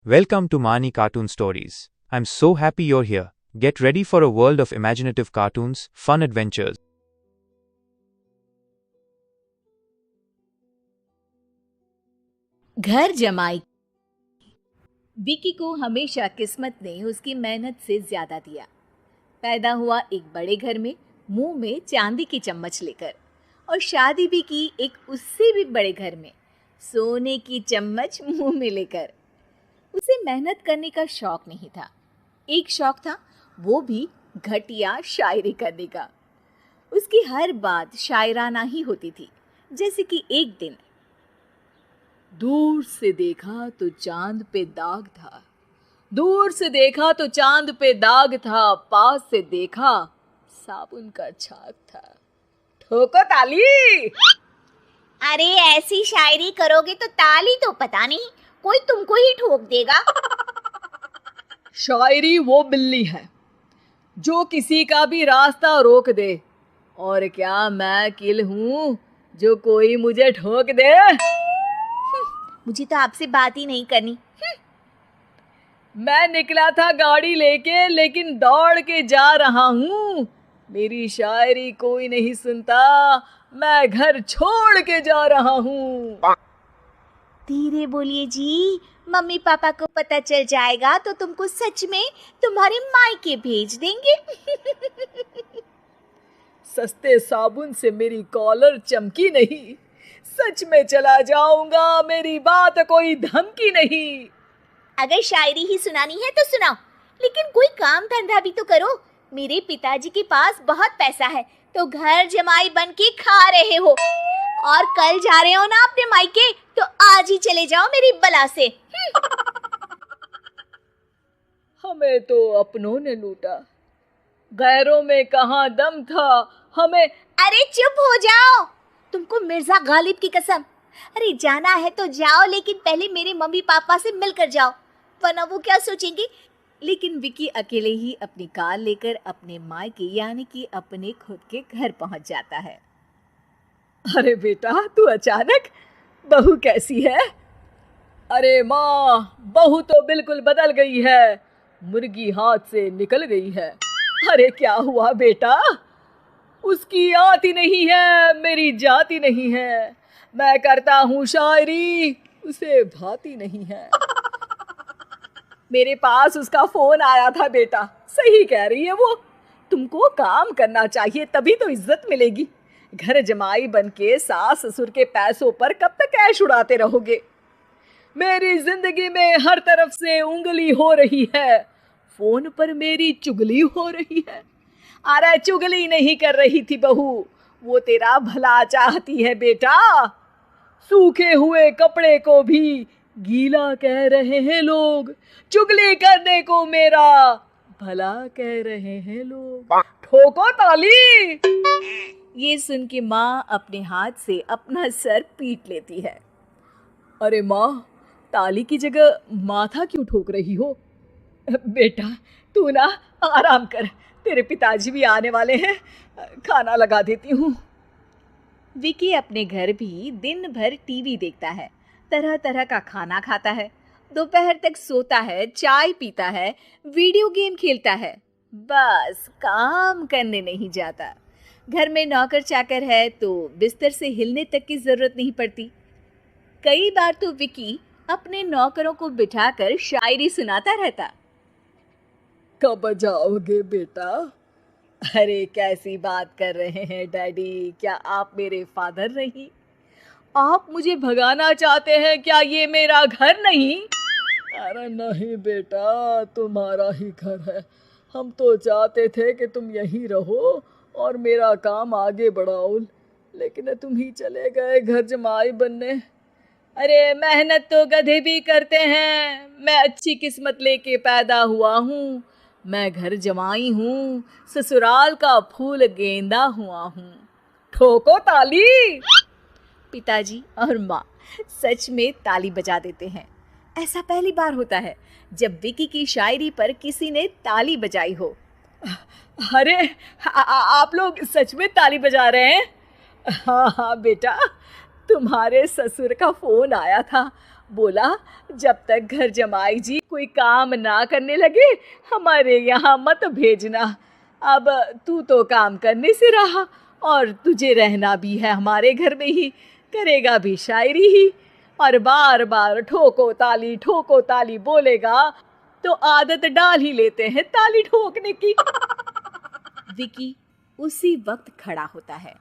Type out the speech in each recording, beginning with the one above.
Welcome to Mani Cartoon Stories. I'm so happy you're here. Get ready for a world of imaginative cartoons, fun adventures. घर जमाई। विकी को हमेशा किस्मत ने उसकी मेहनत से ज्यादा दिया। पैदा हुआ एक बड़े घर में, मुंह में चांदी की चम्मच लेकर, और शादी भी की एक उससे भी बड़े घर में, सोने की चम्मच मुंह में लेकर। उसे मेहनत करने का शौक नहीं था। एक शौक था, वो भी घटिया शायरी करने का। उसकी हर बात शायराना ही होती थी। जैसे कि एक दिन, दूर से देखा तो चांद पे दाग था, दूर से देखा तो चांद पे दाग था, पास से देखा साबुन का छाग था। ठोको ताली। अरे ऐसी शायरी करोगे तो ताली तो पता नहीं, कोई तुमको ही ठोक देगा। शायरी वो बिल्ली है जो किसी का भी रास्ता रोक दे, और क्या मैं किल हूँ जो कोई मुझे ठोक दे। मुझे तो आपसे बात ही नहीं करनी। मैं निकला था गाड़ी लेके, लेकिन दौड़ के जा रहा हूँ। मेरी शायरी कोई नहीं सुनता, मैं घर छोड़ के जा रहा हूँ। धीरे बोलिए जी, मम्मी पापा को पता चल जाएगा तो तुमको सच में तुम्हारे मायके भेज देंगे। सस्ते साबुन से मेरी कॉलर चमकी नहीं, सच में चला जाऊंगा, मेरी बात कोई धमकी नहीं। अगर शायरी ही सुनानी है तो सुनाओ, लेकिन कोई काम धंधा भी तो करो। मेरे पिताजी के पास बहुत पैसा है, तो घर जमाई बन के खा रहे हो, और कल जा रहे हो ना अपने मायके, तो आज ही चले जाओ मेरी बला से। हमें तो अपनों ने लूटा, गैरों में कहाँ दम था हमें। अरे चुप हो जाओ, तुमको मिर्जा गालिब की कसम। अरे जाना है तो जाओ, लेकिन पहले मेरे मम्मी पापा से मिलकर जाओ, वरना वो क्या सोचेंगे। लेकिन विकी अकेले ही अपनी कार लेकर अपने मायके यानी कि अपने खुद के घर पहुंच जाता है। अरे बेटा, तू अचानक, बहू कैसी है? अरे माँ, बहू तो बिल्कुल बदल गई है, मुर्गी हाथ से निकल गई है। अरे क्या हुआ बेटा? उसकी आती नहीं है, मेरी जाती नहीं है। मैं करता हूँ शायरी, उसे भाती नहीं है। मेरे पास उसका फोन आया था बेटा, सही कह रही है वो। तुमको काम करना चाहिए, तभी तो इज्जत मिलेगी। घर जमाई बनके सास ससुर के पैसों पर कब तक ऐश उड़ाते रहोगे? मेरी जिंदगी में हर तरफ से उंगली हो रही है, फोन पर मेरी चुगली हो रही है। अरे चुगली नहीं कर रही थी बहू, वो तेरा भला चाहती है बेटा। सूखे हुए कपड़े को भी गीला कह रहे हैं लोग, चुगली करने को मेरा भला कह रहे हैं लोग। ठोको ताली। ये सुन के माँ अपने हाथ से अपना सर पीट लेती है। अरे माँ, ताली की जगह माथा क्यों ठोक रही हो? बेटा तू ना आराम कर, तेरे पिताजी भी आने वाले हैं, खाना लगा देती हूँ। विकी अपने घर भी दिन भर टीवी देखता है, तरह तरह का खाना खाता है, दोपहर तक सोता है, चाय पीता है, वीडियो गेम खेलता है, बस काम करने नहीं जाता। घर में नौकर चाकर है तो बिस्तर से हिलने तक की जरूरत नहीं पड़ती। कई बार तो विकी अपने नौकरों को बिठाकर शायरी सुनाता रहता। कब जाओगे बेटा? अरे कैसी बात कर रहे हैं डैडी, क्या आप मेरे फादर नहीं? आप मुझे भगाना चाहते हैं क्या? ये मेरा घर नहीं। अरे नहीं बेटा, तुम्हारा ही घर है। हम तो चाहते थे कि तुम यहीं रहो और मेरा काम आगे बढ़ाओ, लेकिन तुम ही चले गए घर जमाई बनने। अरे मेहनत तो गधे भी करते हैं, मैं अच्छी किस्मत लेके पैदा हुआ हूँ, मैं घर जमाई हूँ, ससुराल का फूल गेंदा हुआ हूँ। ठोको ताली। पिताजी और माँ सच में ताली बजा देते हैं। ऐसा पहली बार होता है जब विकी की शायरी पर किसी ने ताली बजाई हो। अरे आप लोग सच में ताली बजा रहे हैं? हाँ हाँ बेटा, तुम्हारे ससुर का फोन आया था, बोला जब तक घर जमाई जी कोई काम ना करने लगे हमारे यहाँ मत भेजना। अब तू तो काम करने से रहा और तुझे रहना भी है हमारे घर में ही, करेगा भी शायरी ही, और बार बार ठोको ताली बोलेगा तो आदत डाल ही लेते हैं ताली ठोकने की। विकी उसी वक्त खड़ा होता है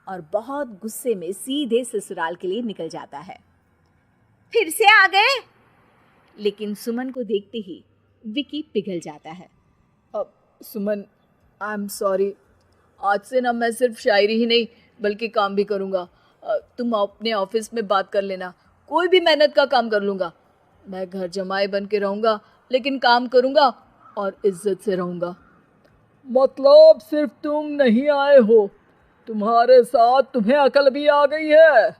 और बहुत गुस्से में सीधे ससुराल के लिए निकल जाता है। फिर से आ गए? लेकिन सुमन को देखते ही विकी पिघल जाता है। अब सुमन, आई एम सॉरी, आज से ना मैं सिर्फ शायरी ही नहीं बल्कि काम भी करूँगा। तुम अपने ऑफिस में बात कर लेना, कोई भी मेहनत का काम कर लूँगा। मैं घर जमाई बन के रहूँगा लेकिन काम करूँगा और इज्जत से रहूँगा। मतलब सिर्फ तुम नहीं आए हो, तुम्हारे साथ तुम्हें अकल भी आ गई है।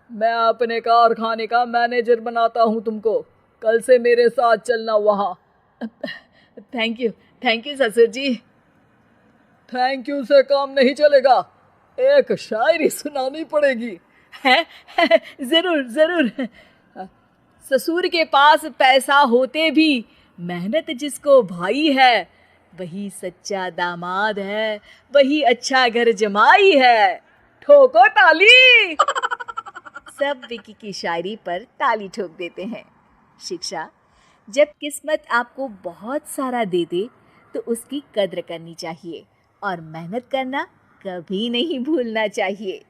मैं अपने कारखाने का मैनेजर बनाता हूँ तुमको, कल से मेरे साथ चलना वहाँ। थैंक यू ससुर जी। थैंक यू से काम नहीं चलेगा, एक शायरी सुनानी पड़ेगी। है जरूर। ससुर के पास पैसा होते भी मेहनत जिसको भाई है वही सच्चा दामाद है, वही अच्छा घर जमाई है। ठोको ताली। सब विकी की शायरी पर ताली ठोक देते हैं। शिक्षा, जब किस्मत आपको बहुत सारा दे दे तो उसकी कद्र करनी चाहिए और मेहनत करना कभी नहीं भूलना चाहिए।